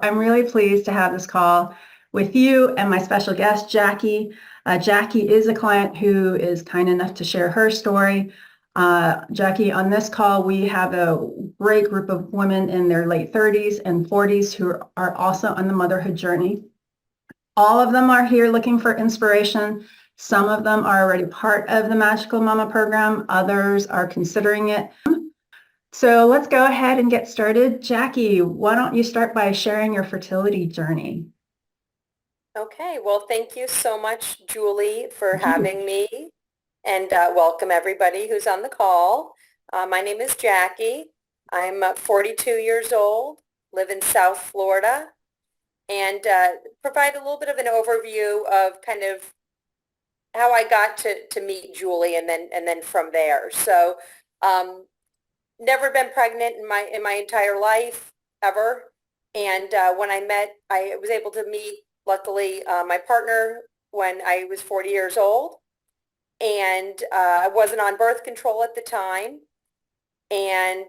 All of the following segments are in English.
I'm really pleased to have this call with you and my special guest, Jackie. Jackie is a client who is kind enough to share her story. Jackie, on this call, we have a great group of women in their late 30s and 40s who are also on the motherhood journey. All of them are here looking for inspiration. Some of them are already part of the Magical Mama program. Others are considering it. So let's go ahead and get started. Jackie, why don't you start by sharing your fertility journey? Okay, well, thank you so much, Julie, for Thank you. having me, and welcome everybody who's on the call. My name is Jackie. I'm 42 years old, live in South Florida, and provide a little bit of an overview of kind of how I got to meet Julie, and then from there. So, um, never been pregnant in my entire life ever, and when I was able to meet, luckily, my partner when I was 40 years old, and I wasn't on birth control at the time, and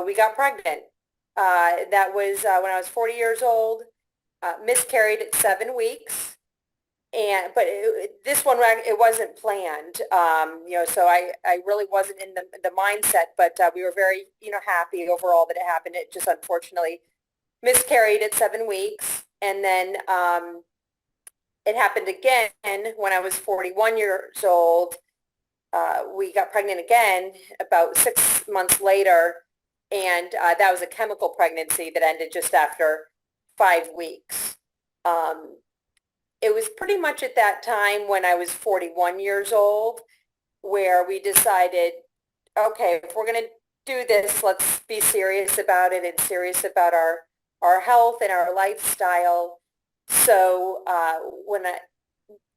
we got pregnant. That was when I was 40 years old, miscarried at 7 weeks. This one, it wasn't planned, so I really wasn't in the mindset, but we were very, happy overall that it happened. It just unfortunately miscarried at 7 weeks. And then it happened again when I was 41 years old. We got pregnant again about 6 months later, and that was a chemical pregnancy that ended just after 5 weeks. Um, it was pretty much at that time when I was 41 years old where we decided, okay, if we're going to do this, let's be serious about it and serious about our health and our lifestyle. So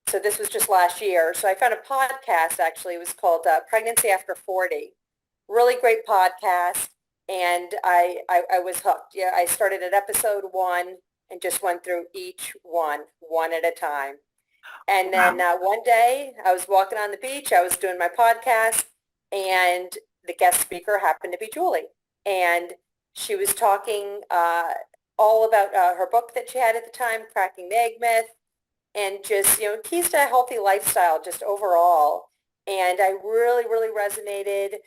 so this was just last year. So I found a podcast, actually. It was called Pregnancy After 40. Really great podcast. And I was hooked. Yeah, I started at episode 1 and just went through each one at a time. And then Wow. one day I was walking on the beach. I was doing my podcast, and the guest speaker happened to be Julie. And she was talking all about her book that she had at the time, Cracking the Egg Myth, and just, keys to a healthy lifestyle just overall. And I really, really resonated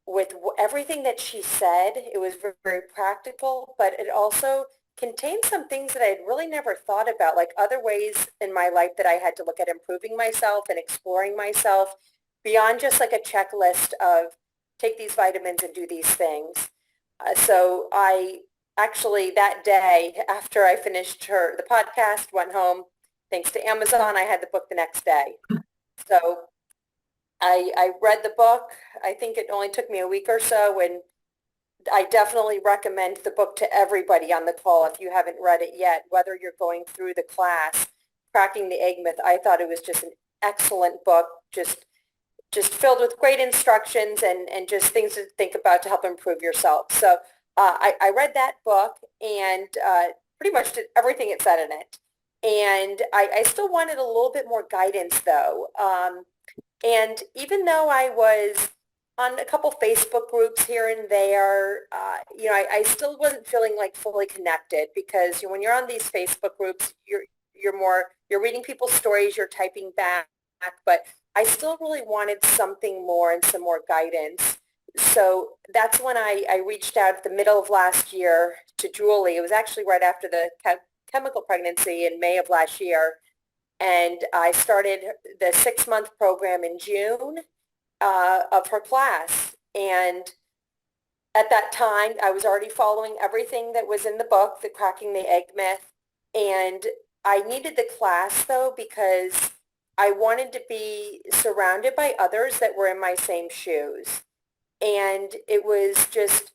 with everything that she said. It was very, very practical, but it also contained some things that I had really never thought about, like other ways in my life that I had to look at improving myself and exploring myself beyond just like a checklist of take these vitamins and do these things. So I actually that day after I finished the podcast, went home. Thanks to Amazon, I had the book the next day. So I read the book. I think it only took me a week or so, and I definitely recommend the book to everybody on the call if you haven't read it yet, whether you're going through the class, Cracking the Egg Myth. I thought it was just an excellent book, just filled with great instructions and just things to think about to help improve yourself. So I read that book and pretty much did everything it said in it. And I still wanted a little bit more guidance, though. And even though I was on a couple Facebook groups here and there, I still wasn't feeling like fully connected because when you're on these Facebook groups, you're reading people's stories, you're typing back, but I still really wanted something more and some more guidance. So that's when I reached out at the middle of last year to Julie. It was actually right after the chemical pregnancy in May of last year. And I started the 6-month program in June of her class. And at that time, I was already following everything that was in the book, The Cracking the Egg Myth. And I needed the class, though, because I wanted to be surrounded by others that were in my same shoes. And it was just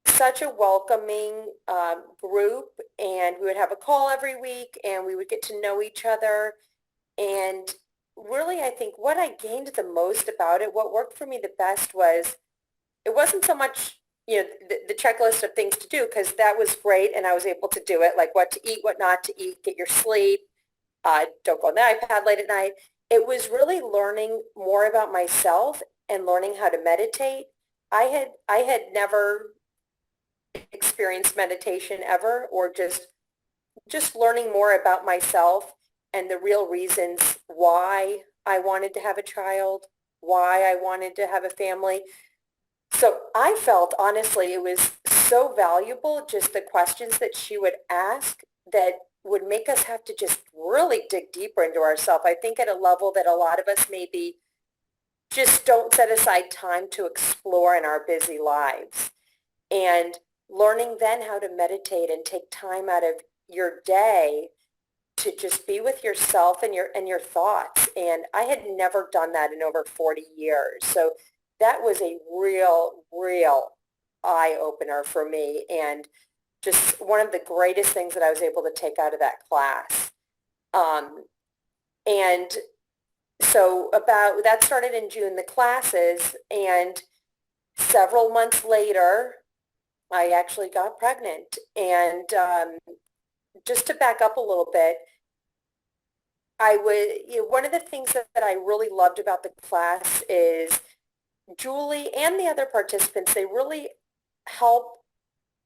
such a welcoming group, and we would have a call every week, and we would get to know each other. And really, I think what I gained the most about it, what worked for me the best was it wasn't so much, the checklist of things to do, because that was great, and I was able to do it, like what to eat, what not to eat, get your sleep, don't go on the iPad late at night. It was really learning more about myself and learning how to meditate. I had never experienced meditation ever, or just just learning more about myself and the real reasons why I wanted to have a child, why I wanted to have a family. So I felt, honestly, it was so valuable, just the questions that she would ask that would make us have to just really dig deeper into ourselves. I think at a level that a lot of us maybe just don't set aside time to explore in our busy lives. And learning then how to meditate and take time out of your day to just be with yourself and your thoughts. And I had never done that in over 40 years. So that was a real eye opener for me, and just one of the greatest things that I was able to take out of that class. And so about that started in June, the classes, and several months later, I actually got pregnant. And just to back up a little bit, one of the things that I really loved about the class is Julie and the other participants, they really help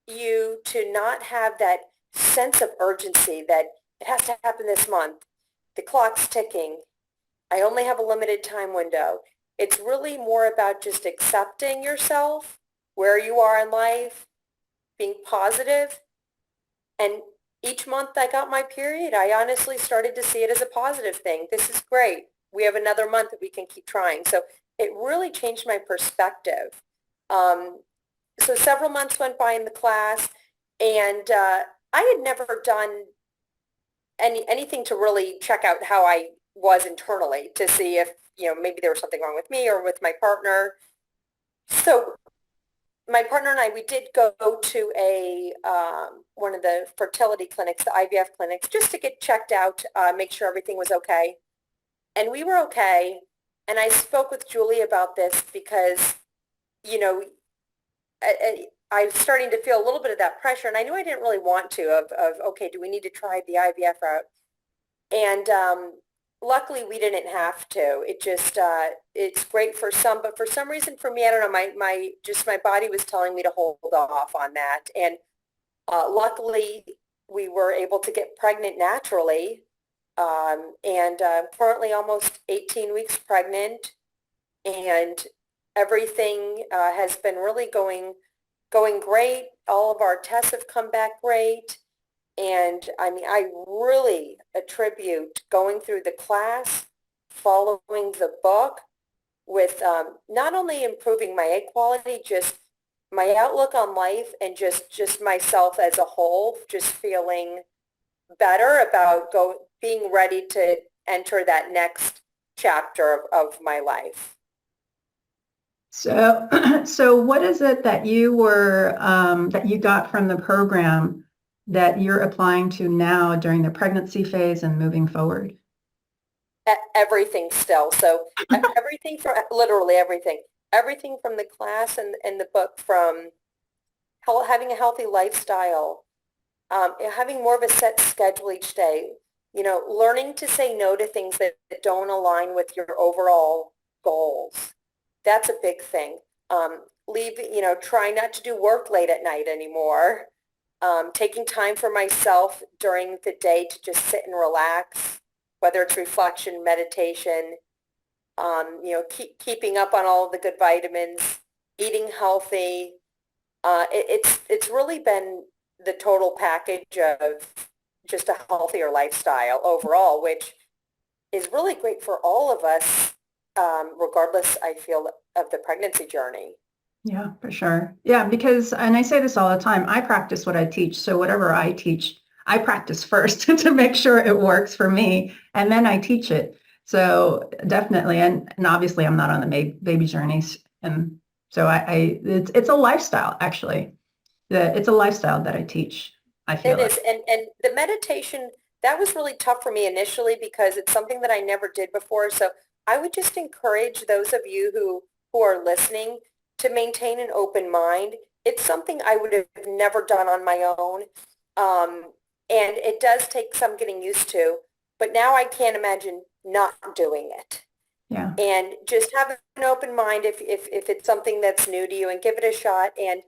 you to not have that sense of urgency that it has to happen this month. The clock's ticking. I only have a limited time window. It's really more about just accepting yourself, where you are in life, being positive. And each month I got my period, I honestly started to see it as a positive thing. This is great. We have another month that we can keep trying. So it really changed my perspective. So several months went by in the class, and I had never done anything to really check out how I was internally to see if, maybe there was something wrong with me or with my partner. So my partner and I, we did go to a one of the fertility clinics, the IVF clinics, just to get checked out, make sure everything was okay. And we were okay. And I spoke with Julie about this because, I was starting to feel a little bit of that pressure, and I knew I didn't really want to, okay, do we need to try the IVF route? And luckily we didn't have to. It just, it's great for some, but for some reason for me, I don't know, my body was telling me to hold off on that. And luckily we were able to get pregnant naturally, and currently almost 18 weeks pregnant, and everything has been really going great. All of our tests have come back great. And I mean, I really attribute going through the class, following the book, with not only improving my egg quality, just my outlook on life, and just myself as a whole, just feeling better about being ready to enter that next chapter of my life. So, so what is it that you were that you got from the program that you're applying to now during the pregnancy phase and moving forward? Everything still. So everything from literally everything from the class and the book, from having a healthy lifestyle, having more of a set schedule each day, learning to say no to things that don't align with your overall goals. That's a big thing. Try not to do work late at night anymore. Taking time for myself during the day to just sit and relax, whether it's reflection, meditation, keeping up on all of the good vitamins, eating healthy. It's really been the total package of just a healthier lifestyle overall, which is really great for all of us, regardless, I feel, of the pregnancy journey. Yeah, for sure. Yeah, because, and I say this all the time, I practice what I teach. So whatever I teach, I practice first to make sure it works for me, and then I teach it. So definitely, and obviously I'm not on the baby journeys, and so it's a lifestyle actually. It's a lifestyle that I teach. I feel It is, and the meditation, that was really tough for me initially because it's something that I never did before. So I would just encourage those of you who are listening to maintain an open mind. It's something I would have never done on my own. And it does take some getting used to, but now I can't imagine not doing it. Yeah. And just have an open mind if it's something that's new to you, and give it a shot. And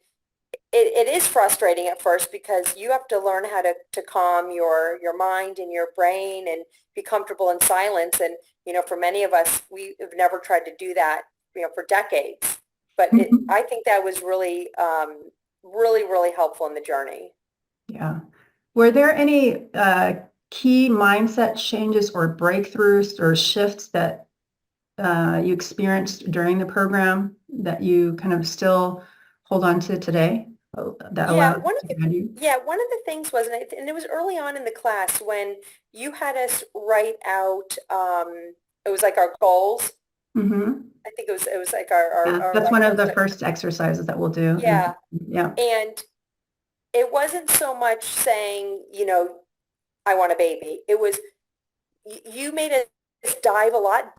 it is frustrating at first because you have to learn how to calm your mind and your brain and be comfortable in silence. And, for many of us, we have never tried to do that, for decades. But I think that was really, really, really helpful in the journey. Yeah. Were there any key mindset changes or breakthroughs or shifts that you experienced during the program that you kind of still hold on to today that Yeah, allowed to guide you? one of the things was, and it was early on in the class when you had us write out, it was like our goals. Mm-hmm. I think it was like our, Yeah, our that's life one of goals. the first exercises that we'll do. Yeah. Yeah. And it wasn't so much saying, I want a baby. It was, you made us dive a lot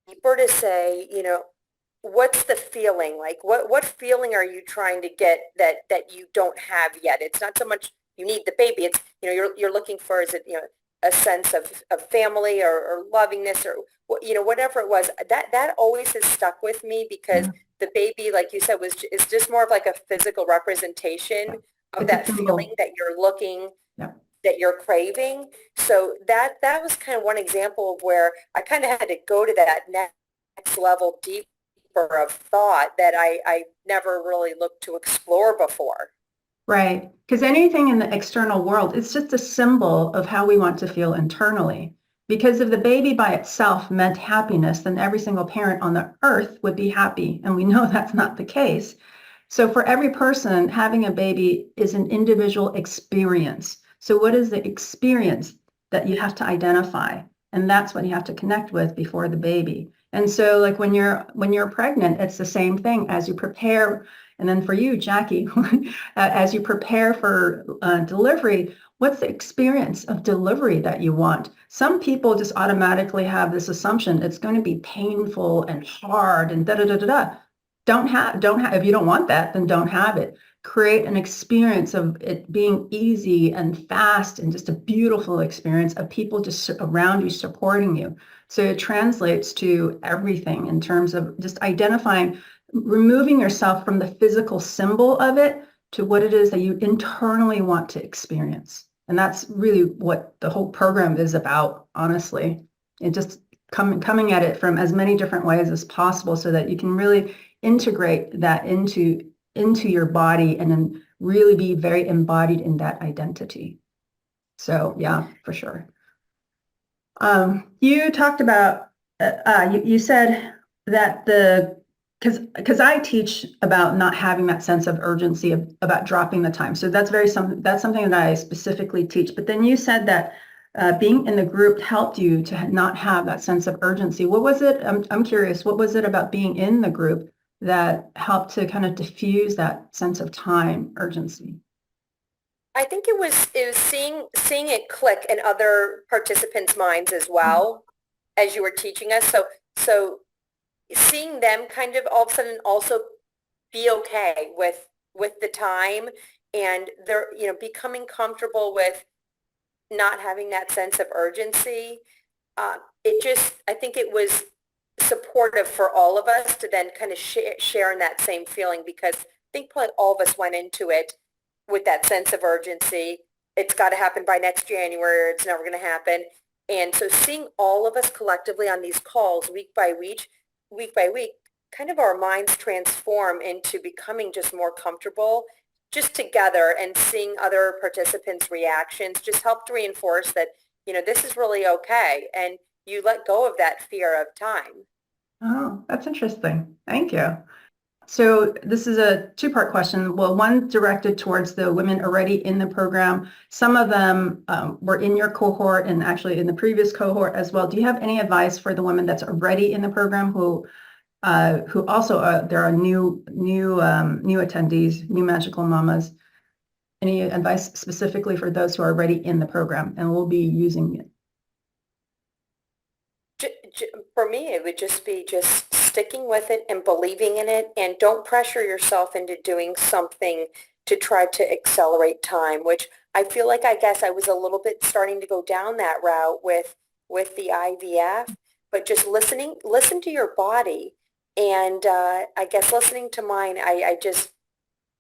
deeper to say, what's the feeling like? What feeling are you trying to get that you don't have yet? It's not so much you need the baby. It's, you're looking for, is it, a sense of family or lovingness or, whatever it was. That always has stuck with me because Yeah. the baby, like you said, is just more of like a physical representation of It's a that feeling symbol. that you're looking, Yeah. that you're craving. So that was kind of one example of where I kind of had to go to that next level deeper of thought that I never really looked to explore before. Right. Because anything in the external world, it's just a symbol of how we want to feel internally. Because if the baby by itself meant happiness, then every single parent on the earth would be happy. And we know that's not the case. So for every person, having a baby is an individual experience. So what is the experience that you have to identify? And that's what you have to connect with before the baby. And so like when you're pregnant, it's the same thing as you prepare. And then for you, Jackie, as you prepare for delivery, what's the experience of delivery that you want? Some people just automatically have this assumption it's going to be painful and hard and da da da da da. Don't have, if you don't want that, then don't have it. Create an experience of it being easy and fast and just a beautiful experience of people just around you supporting you. So it translates to everything in terms of just identifying, removing yourself from the physical symbol of it to what it is that you internally want to experience. And that's really what the whole program is about, honestly. And just coming at it from as many different ways as possible so that you can really integrate that into your body and then really be very embodied in that identity. So yeah, for sure. You talked about you said that because I teach about not having that sense of urgency about dropping the time. So that's something that I specifically teach. But then you said that being in the group helped you to not have that sense of urgency. What was it? I'm curious. What was it about being in the group that helped to kind of diffuse that sense of time urgency? I think it was seeing it click in other participants' minds as well as you were teaching us. So seeing them kind of all of a sudden also be okay with the time and they're, becoming comfortable with not having that sense of urgency. I think it was supportive for all of us to then kind of share in that same feeling because I think probably all of us went into it with that sense of urgency. It's got to happen by next January or it's never going to happen. And so seeing all of us collectively on these calls week by week, kind of our minds transform into becoming just more comfortable just together and seeing other participants' reactions just helped reinforce that, this is really okay. And you let go of that fear of time. Oh, that's interesting. Thank you. So this is a two-part question. Well, one directed towards the women already in the program. Some of them were in your cohort and actually in the previous cohort as well. Do you have any advice for the women that's already in the program who also there are new attendees, new magical mamas? Any advice specifically for those who are already in the program and will be using it? For me, it would just be just sticking with it and believing in it and don't pressure yourself into doing something to try to accelerate time, which I feel like I guess I was a little bit starting to go down that route with the IVF, but just listen to your body. And I guess listening to mine, I just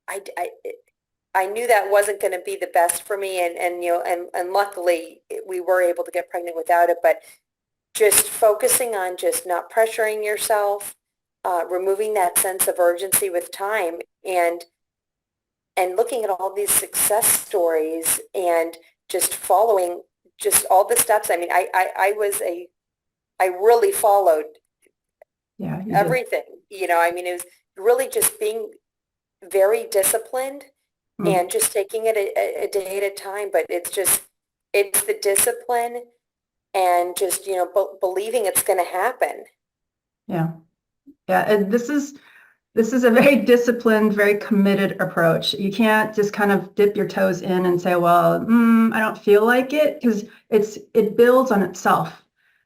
I knew that wasn't going to be the best for me, and luckily we were able to get pregnant without it, but just focusing on just not pressuring yourself, removing that sense of urgency with time, and looking at all these success stories and just following just all the steps. I mean, I really followed Yeah, you did. everything, I mean, it was really just being very disciplined and just taking it a day at a time. But it's the discipline and just, believing it's going to happen. Yeah. Yeah. And this is a very disciplined, very committed approach. You can't just kind of dip your toes in and say, well, I don't feel like it, because it builds on itself.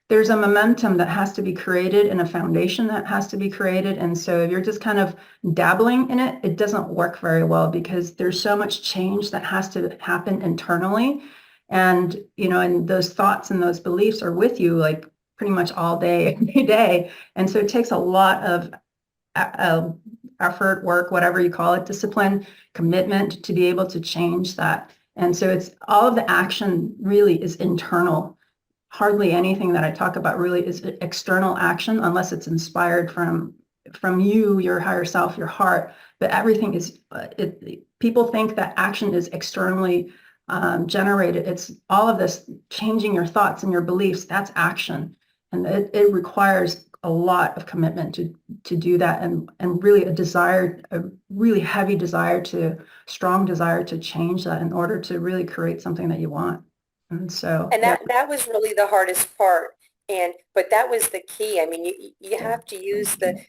There's a momentum that has to be created and a foundation that has to be created. And so if you're just kind of dabbling in it, it doesn't work very well, because there's so much change that has to happen internally. And, and those thoughts and those beliefs are with you like pretty much all day, every day. And so it takes a lot of effort, work, whatever you call it, discipline, commitment to be able to change that. And so it's all of the action really is internal. Hardly anything that I talk about really is external action, unless it's inspired from you, your higher self, your heart. But everything is, people think that action is externally generated. It's all of this changing your thoughts and your beliefs. That's action. And it requires a lot of commitment to do that, and really a really heavy strong desire to change that in order to really create something that you want. And so, And that was really the hardest part. But that was the key. I mean, you have to use the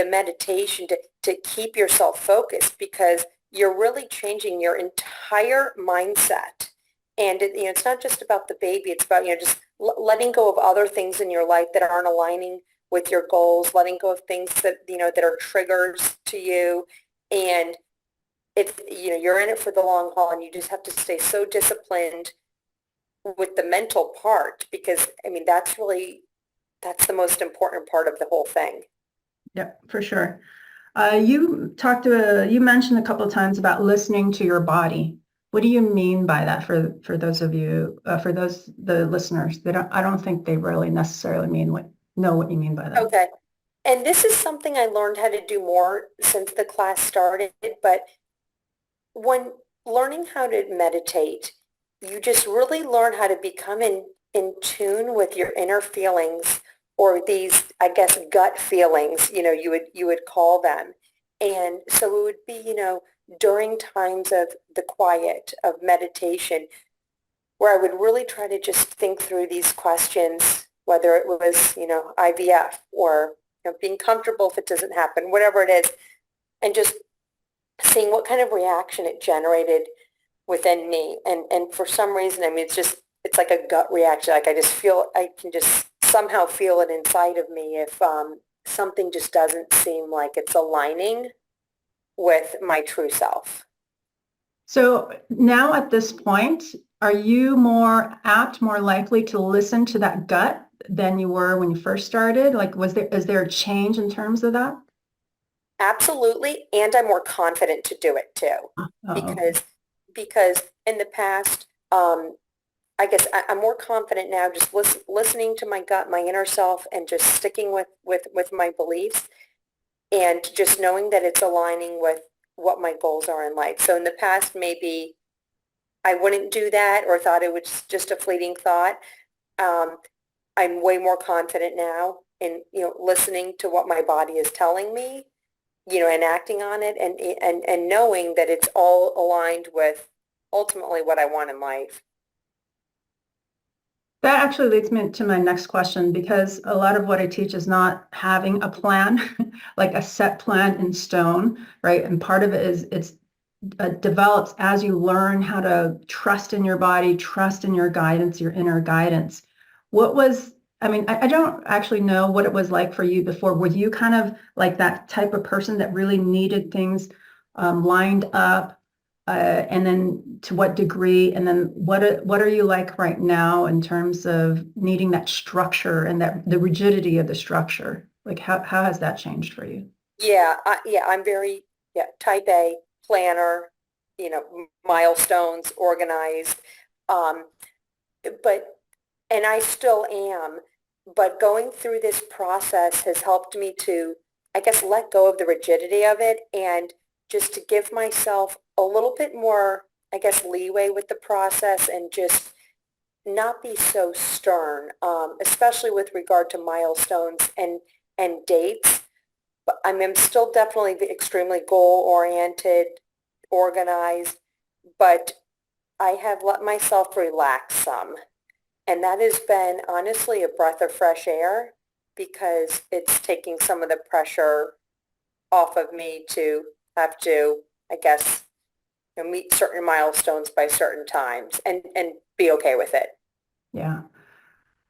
meditation to keep yourself focused, because you're really changing your entire mindset. And it's not just about the baby. It's about, just letting go of other things in your life that aren't aligning with your goals, letting go of things that, that are triggers to you. And it's, you're in it for the long haul, and you just have to stay so disciplined with the mental part, because I mean, that's the most important part of the whole thing. yeah, for sure. You mentioned a couple of times about listening to your body. What do you mean by that for those of you, the listeners? I don't think they really necessarily know what you mean by that. Okay. And this is something I learned how to do more since the class started, but when learning how to meditate, you just really learn how to become in tune with your inner feelings, or these, I guess, gut feelings, you would call them. And so it would be, during times of the quiet of meditation, where I would really try to just think through these questions, whether it was, IVF, or being comfortable if it doesn't happen, whatever it is, and just seeing what kind of reaction it generated within me. And for some reason, I mean, it's like a gut reaction. Like I can just somehow feel it inside of me if something just doesn't seem like it's aligning with my true self. So now at this point, are you more likely to listen to that gut than you were when you first started? Like, is there a change in terms of that? Absolutely. And I'm more confident to do it too, Okay. because in the past, I guess I'm more confident now, just listening to my gut, my inner self, and just sticking with my beliefs, and just knowing that it's aligning with what my goals are in life. So in the past, maybe I wouldn't do that, or thought it was just a fleeting thought. Um, I'm way more confident now in, listening to what my body is telling me, and acting on it, and knowing that it's all aligned with ultimately what I want in life. That actually leads me to my next question, because a lot of what I teach is not having a plan, like a set plan in stone, right? And part of it is it's develops as you learn how to trust in your body, trust in your guidance, your inner guidance. I mean, I don't actually know what it was like for you before. Were you kind of like that type of person that really needed things lined up? And then to what degree? And then what are you like right now in terms of needing that structure and the rigidity of the structure? Like how has that changed for you? Yeah, I'm very, type A planner, milestones, organized. And I still am, but going through this process has helped me to, I guess, let go of the rigidity of it and just to give myself a little bit more, I guess, leeway with the process and just not be so stern, especially with regard to milestones and dates. But I'm still definitely extremely goal-oriented, organized, but I have let myself relax some. And that has been honestly a breath of fresh air because it's taking some of the pressure off of me to have to, I guess, meet certain milestones by certain times and be okay with it. Yeah.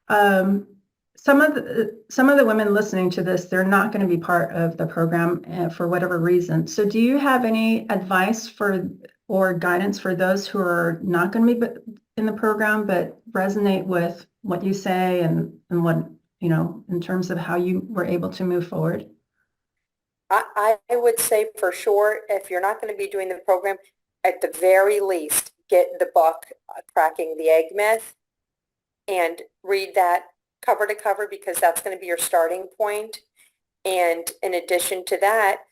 Um, some of the women listening to this, they're not going to be part of the program for whatever reason. So do you have any advice or guidance for those who are not going to be in the program but resonate with what you say and what, in terms of how you were able to move forward? I would say for sure, if you're not going to be doing the program, at the very least, get the book, Cracking the Egg Myth, and read that cover to cover because that's going to be your starting point. And in addition to that,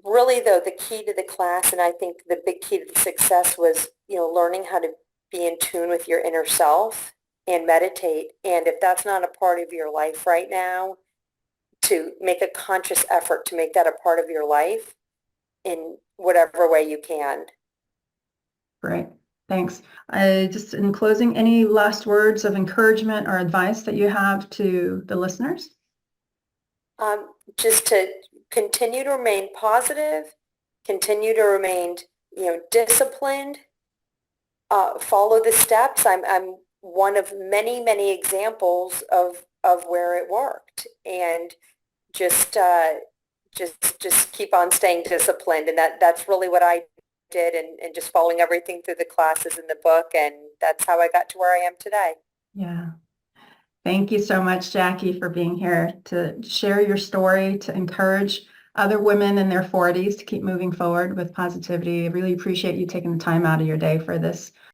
really though, the key to the class, and I think the big key to the success was, learning how to be in tune with your inner self and meditate. And if that's not a part of your life right now, to make a conscious effort to make that a part of your life in whatever way you can. Great. Thanks. Just in closing, any last words of encouragement or advice that you have to the listeners? Just to continue to remain positive, continue to remain, disciplined, follow the steps. I'm one of many, many examples of where it worked, and just keep on staying disciplined, and that's really what I did, and just following everything through the classes in the book, and that's how I got to where I am today. Yeah. Thank you so much, Jackie, for being here to share your story, to encourage other women in their 40s to keep moving forward with positivity. I really appreciate you taking the time out of your day for this